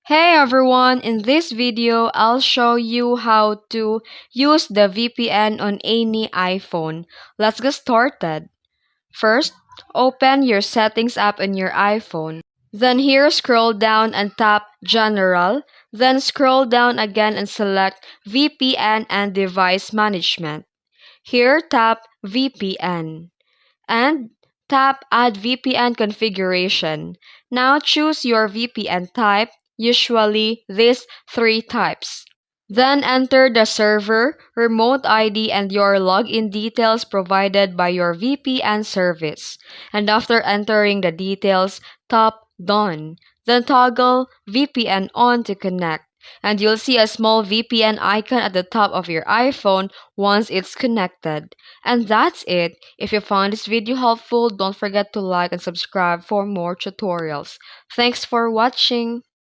Hey everyone, in this video, I'll show you how to use the VPN on any iPhone. Let's get started. First, open your settings app on your iPhone. Then here scroll down and tap General. Then scroll down again and select VPN and Device Management. Here tap VPN and tap Add VPN configuration. Now choose your VPN type, usually these three types. Then enter the server, remote ID, and your login details provided by your VPN service. And after entering the details, tap Done. Then toggle VPN on to connect. And you'll see a small VPN icon at the top of your iPhone once it's connected. And that's it. If you found this video helpful, don't forget to like and subscribe for more tutorials. Thanks for watching.